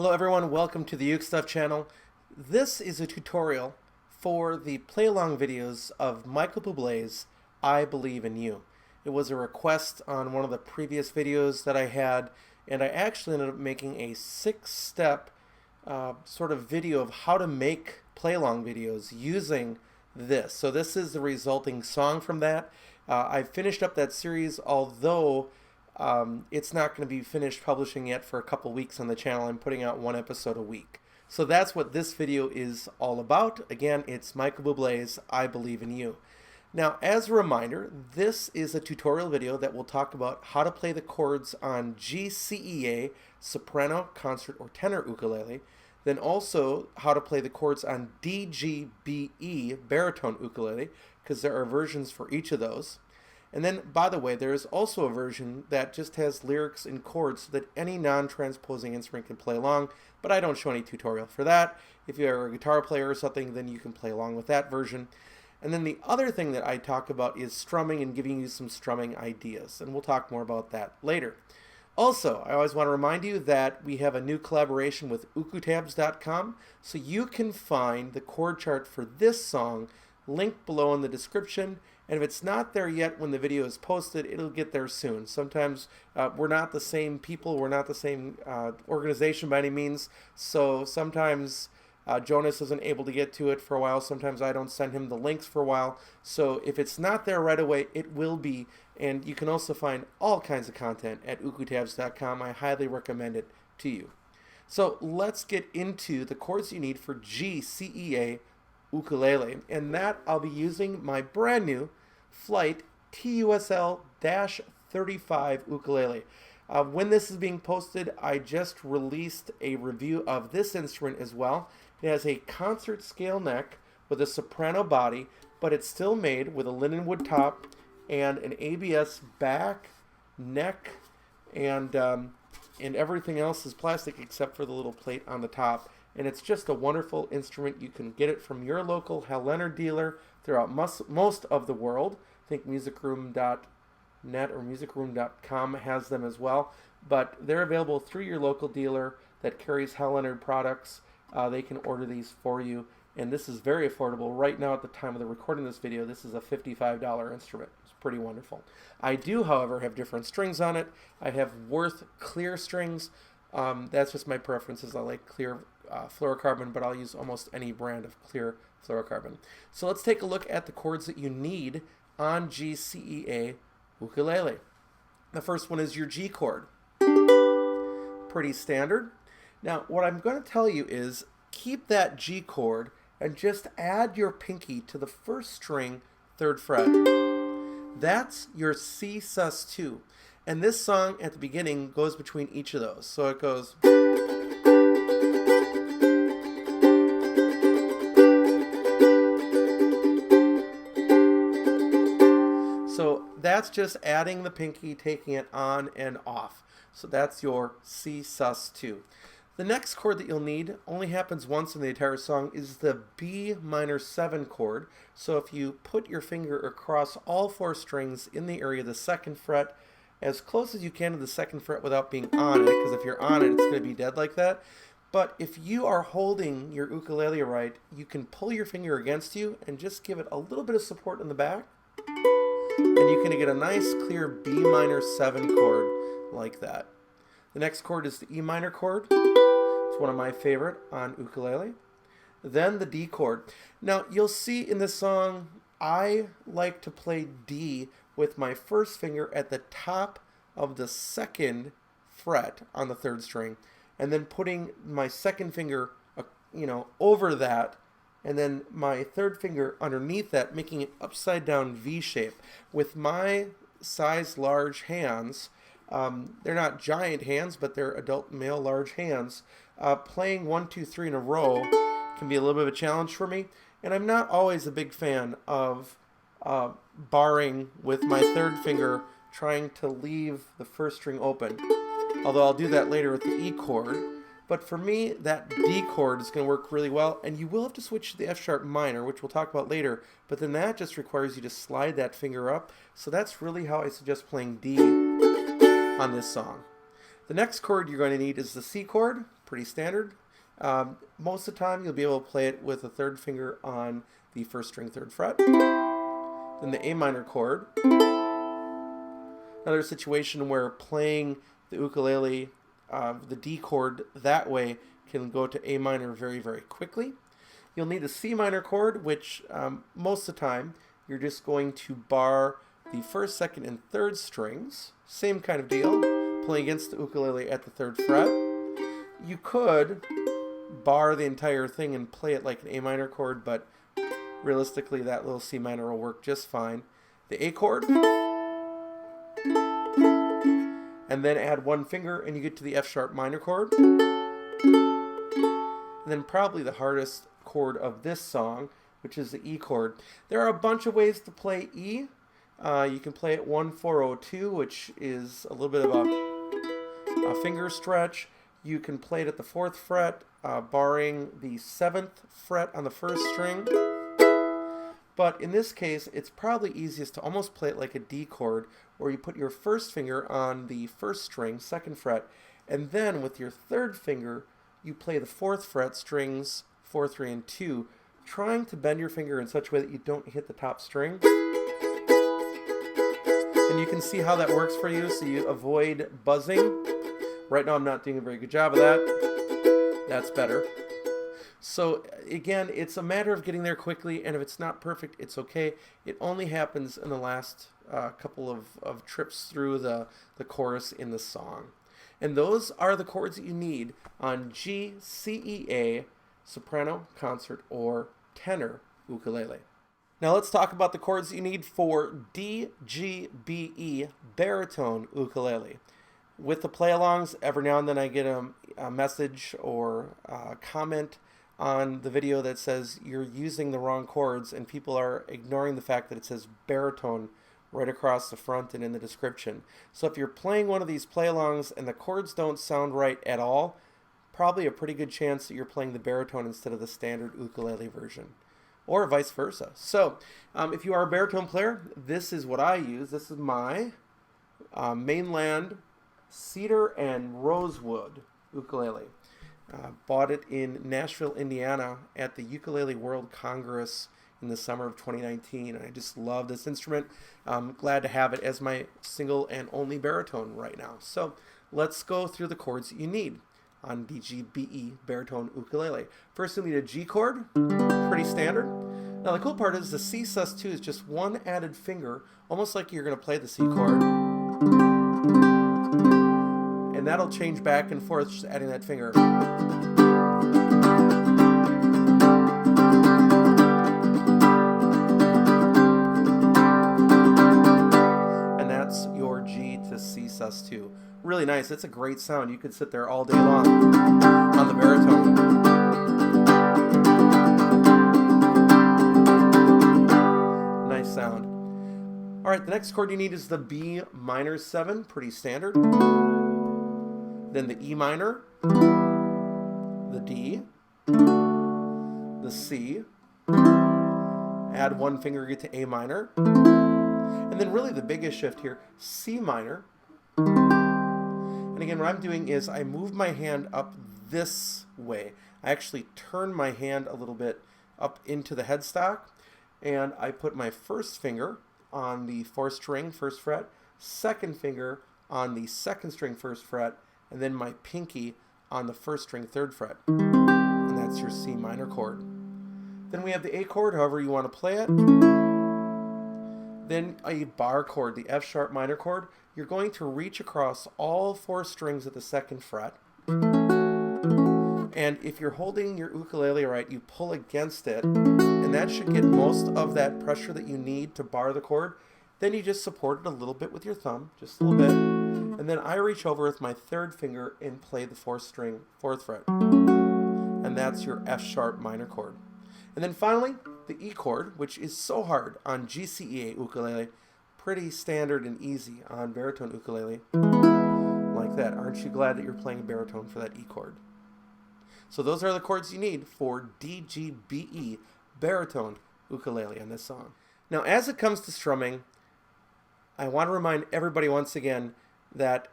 Hello everyone, welcome to the UkeStuff channel. This is a tutorial for the play-along videos of Michael Bublé's I Believe in You. It was a request on one of the previous videos that I had, and I actually ended up making a 6-step sort of video of how to make play-along videos using this. So this is the resulting song from that. I finished up that series, although it's not going to be finished publishing yet for a couple weeks on the channel. I'm putting out 1 episode a week. So that's what this video is all about. Again, it's Michael Bublé's I Believe in You. Now, as a reminder, this is a tutorial video that will talk about how to play the chords on GCEA, soprano, concert, or tenor ukulele, then also how to play the chords on DGBE, baritone ukulele, because there are versions for each of those. And then, by the way, there is also a version that just has lyrics and chords so that any non-transposing instrument can play along, but I don't show any tutorial for that. If you're a guitar player or something, then you can play along with that version. And then the other thing that I talk about is strumming and giving you some strumming ideas, and we'll talk more about that later. Also, I always want to remind you that we have a new collaboration with ukestuff.com, so you can find the chord chart for this song linked below in the description. And if it's not there yet when the video is posted, it'll get there soon. Sometimes we're not the same people, we're not the same organization by any means, so sometimes Jonas isn't able to get to it for a while. Sometimes I don't send him the links for a while. So if it's not there right away, it will be. And you can also find all kinds of content at ukestuff.com. I highly recommend it to you. So let's get into the chords you need for GCEA ukulele. And that I'll be using my brand new Flight TUSL-35 ukulele. When this is being posted, I just released a review of this instrument as well. It has a concert scale neck with a soprano body, but it's still made with a linenwood top and an ABS back, neck, and everything else is plastic except for the little plate on the top. And it's just a wonderful instrument. You can get it from your local Hal Leonard dealer throughout most of the world. I think musicroom.net or musicroom.com has them as well. But they're available through your local dealer that carries Hal Leonard products. They can order these for you. And this is very affordable. Right now at the time of the recording of this video, this is a $55 instrument. It's pretty wonderful. I do, however, have different strings on it. I have Worth clear strings. That's just my preferences. I like clear fluorocarbon, but I'll use almost any brand of clear fluorocarbon. So let's take a look at the chords that you need on GCEA ukulele. The first one is your G chord. Pretty standard. Now, what I'm going to tell you is keep that G chord and just add your pinky to the first string, 3rd fret. That's your C sus2. And this song at the beginning goes between each of those. So it goes. So that's just adding the pinky, taking it on and off. So that's your C sus2. The next chord that you'll need only happens once in the entire song is the B minor 7 chord. So if you put your finger across all 4 strings in the area of the 2nd fret, as close as you can to the 2nd fret without being on it, because if you're on it, it's going to be dead like that. But if you are holding your ukulele right, you can pull your finger against you and just give it a little bit of support in the back. And you can get a nice clear B minor 7 chord like that. The next chord is the E minor chord. It's one of my favorite on ukulele. Then the D chord. Now you'll see in this song, I like to play D with my first finger at the top of the 2nd fret on the 3rd string, and then putting my 2nd finger, over that, and then my 3rd finger underneath that, making it upside down V shape. With my size large hands, they're not giant hands, but they're adult male large hands. Playing 1, 2, 3 in a row can be a little bit of a challenge for me, and I'm not always a big fan of barring with my 3rd finger, trying to leave the 1st string open. Although I'll do that later with the E chord. But for me, that D chord is going to work really well, and you will have to switch to the F sharp minor, which we'll talk about later, but then that just requires you to slide that finger up. So that's really how I suggest playing D on this song. The next chord you're going to need is the C chord. pretty standard. Most of the time you'll be able to play it with a third finger on the first string, 3rd fret. Then the A minor chord. Another situation where playing the ukulele, the D chord that way can go to A minor very, very quickly. You'll need a C minor chord, which most of the time you're just going to bar the 1st, 2nd, and 3rd strings. Same kind of deal, playing against the ukulele at the 3rd fret. You could bar the entire thing and play it like an A minor chord, but realistically that little C minor will work just fine. The A chord, and then add 1 finger and you get to the F sharp minor chord. And then probably the hardest chord of this song, which is the E chord. There are a bunch of ways to play E. You can play it 1-4-0-2, which is a little bit of a finger stretch. You can play it at the 4th fret, barring the 7th fret on the 1st string. But in this case, it's probably easiest to almost play it like a D chord, where you put your 1st finger on the 1st string, 2nd fret, and then with your 3rd finger, you play the 4th fret strings 4, 3, and 2, trying to bend your finger in such a way that you don't hit the top string. And you can see how that works for you, so you avoid buzzing. Right now I'm not doing a very good job of that. That's better. So again, it's a matter of getting there quickly, and if it's not perfect, it's okay. It only happens in the last couple of trips through the chorus in the song. And those are the chords that you need on GCEA, soprano, concert, or tenor ukulele. Now let's talk about the chords that you need for DGBE baritone ukulele. With the play-alongs, every now and then I get a message or a comment on the video that says you're using the wrong chords, and people are ignoring the fact that it says baritone right across the front and in the description. So if you're playing one of these play-alongs and the chords don't sound right at all, probably a pretty good chance that you're playing the baritone instead of the standard ukulele version, or vice versa. So if you are a baritone player, this is what I use. This is my mainland cedar and rosewood ukulele. Bought it in Nashville, Indiana at the Ukulele World Congress in the summer of 2019, and I just love this instrument. I'm glad to have it as my single and only baritone right now. So let's go through the chords that you need on DGBE baritone ukulele. First, you'll need a G chord, pretty standard. Now the cool part is the C sus2 is just 1 added finger, almost like you're going to play the C chord. And that'll change back and forth, just adding that finger. And that's your G to C sus2. Really nice. It's a great sound. You could sit there all day long on the baritone. Nice sound. All right, the next chord you need is the B minor 7, pretty standard. Then the E minor, the D, the C, add 1 finger, get to A minor, and then really the biggest shift here, C minor. And again, what I'm doing is I move my hand up this way. I actually turn my hand a little bit up into the headstock, and I put my 1st finger on the 4th string, 1st fret, 2nd finger on the 2nd string, 1st fret, and then my pinky on the 1st string, 3rd fret. And that's your C minor chord. Then we have the A chord, however you want to play it. Then a bar chord, the F sharp minor chord. You're going to reach across all 4 strings at the 2nd fret. And if you're holding your ukulele right, you pull against it, and that should get most of that pressure that you need to bar the chord. Then you just support it a little bit with your thumb, just a little bit. And then I reach over with my 3rd finger and play the 4th string, 4th fret. And that's your F sharp minor chord. And then finally, the E chord, which is so hard on GCEA ukulele, pretty standard and easy on baritone ukulele. Like that. Aren't you glad that you're playing a baritone for that E chord? So those are the chords you need for DGBE baritone ukulele on this song. Now, as it comes to strumming, I want to remind everybody once again that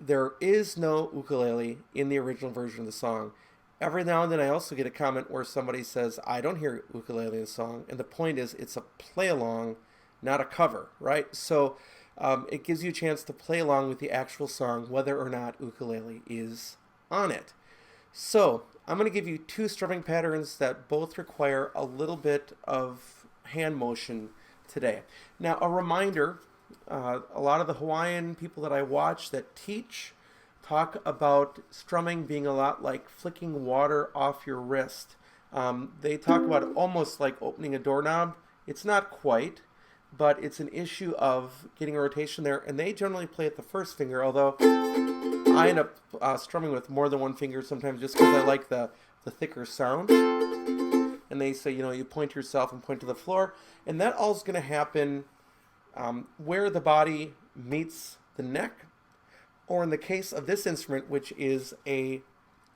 there is no ukulele in the original version of the song. Every now and then I also get a comment where somebody says, I don't hear ukulele in the song. And the point is, it's a play along, not a cover, right? So it gives you a chance to play along with the actual song, whether or not ukulele is on it. So I'm going to give you two strumming patterns that both require a little bit of hand motion today. Now, a reminder, a lot of the Hawaiian people that I watch that teach talk about strumming being a lot like flicking water off your wrist. They talk about it almost like opening a doorknob. It's not quite, but it's an issue of getting a rotation there, and they generally play at the first finger, although I end up strumming with more than one finger sometimes just because I like the thicker sound. And they say, you point to yourself and point to the floor, and that all is going to happen where the body meets the neck, or in the case of this instrument, which is a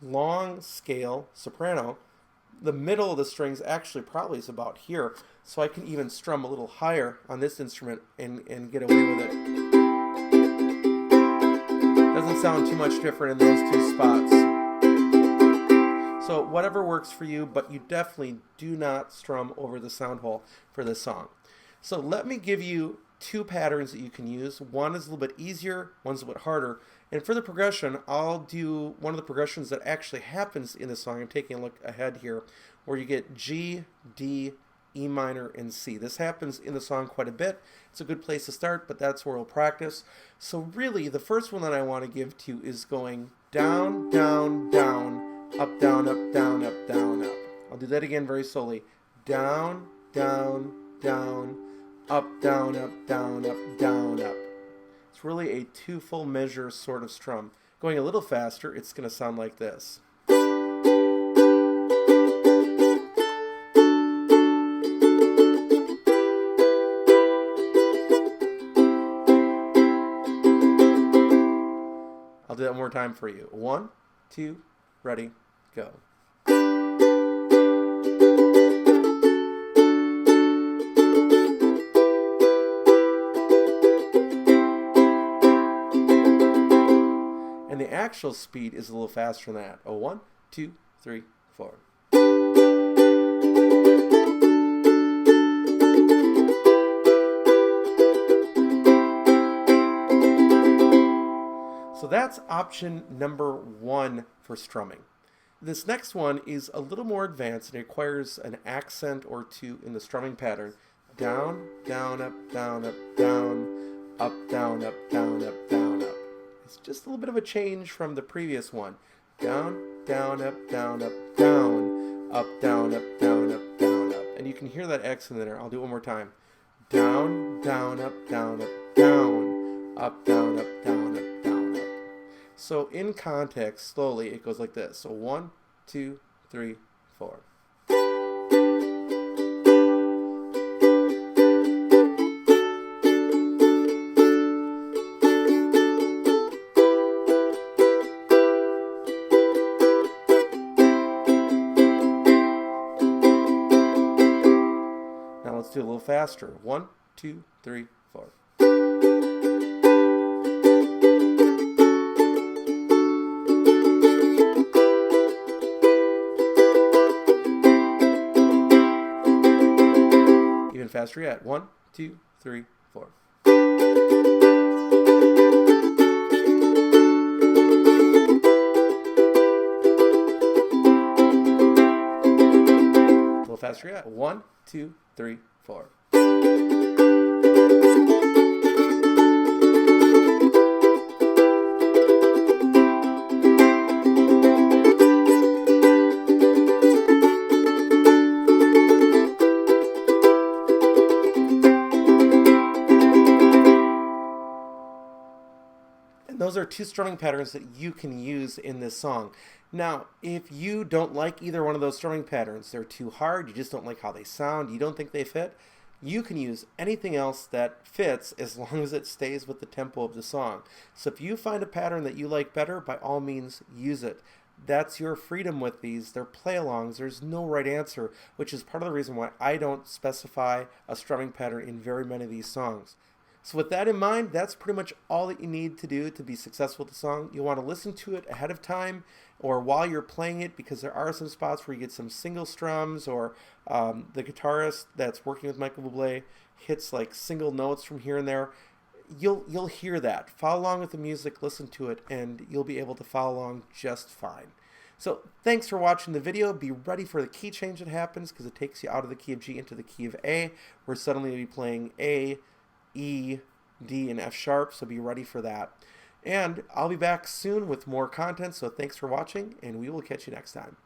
long scale soprano, the middle of the strings actually probably is about here, so I can even strum a little higher on this instrument and get away with it. Doesn't sound too much different in those two spots. So whatever works for you, but you definitely do not strum over the sound hole for this song. So let me give you two patterns that you can use. One is a little bit easier, one's a little bit harder. And for the progression, I'll do one of the progressions that actually happens in the song. I'm taking a look ahead here, where you get G, D, E minor, and C. This happens in the song quite a bit. It's a good place to start, but that's where we'll practice. So really, the first one that I want to give to you is going down, down, down, up, down, up, down, up, down, up. I'll do that again very slowly. Down, down, down, up, down, up, down, up, down, up. It's really a two full measure sort of strum. Going a little faster, it's going to sound like this. I'll do that one more time for you. 1, 2, ready, go. And the actual speed is a little faster than that. 1, 2, 3, 4. So that's option number 1 for strumming. This next one is a little more advanced and requires an accent or two in the strumming pattern. Down, down, up, down, up, down, up, down, up, down, up, down, up. It's just a little bit of a change from the previous one. Down, down, up, down, up, down, up, down, up, down, up, down, up. And you can hear that accent in there. I'll do it one more time. Down, down, up, down, up, down, up, down, up, down, up, down, up. So in context, slowly, it goes like this. So 1, 2, 3, 4. Now let's do a little faster. 1, 2, 3, 4. Even faster yet. 1, 2, 3, 4. A little faster yet. 1, 2, 3, 4. Those are two strumming patterns that you can use in this song. Now, if you don't like either one of those strumming patterns, they're too hard, you just don't like how they sound, you don't think they fit, you can use anything else that fits as long as it stays with the tempo of the song. So if you find a pattern that you like better, by all means, use it. That's your freedom with these. They're play-alongs. There's no right answer, which is part of the reason why I don't specify a strumming pattern in very many of these songs. So with that in mind, that's pretty much all that you need to do to be successful with the song. You want to listen to it ahead of time or while you're playing it, because there are some spots where you get some single strums, or the guitarist that's working with Michael Bublé hits like single notes from here and there. You'll hear that. Follow along with the music, listen to it, and you'll be able to follow along just fine. So thanks for watching the video. Be ready for the key change that happens, because it takes you out of the key of G into the key of A. We're suddenly going to be playing A, E, D, and F sharp, so be ready for that. And I'll be back soon with more content, so thanks for watching, and we will catch you next time.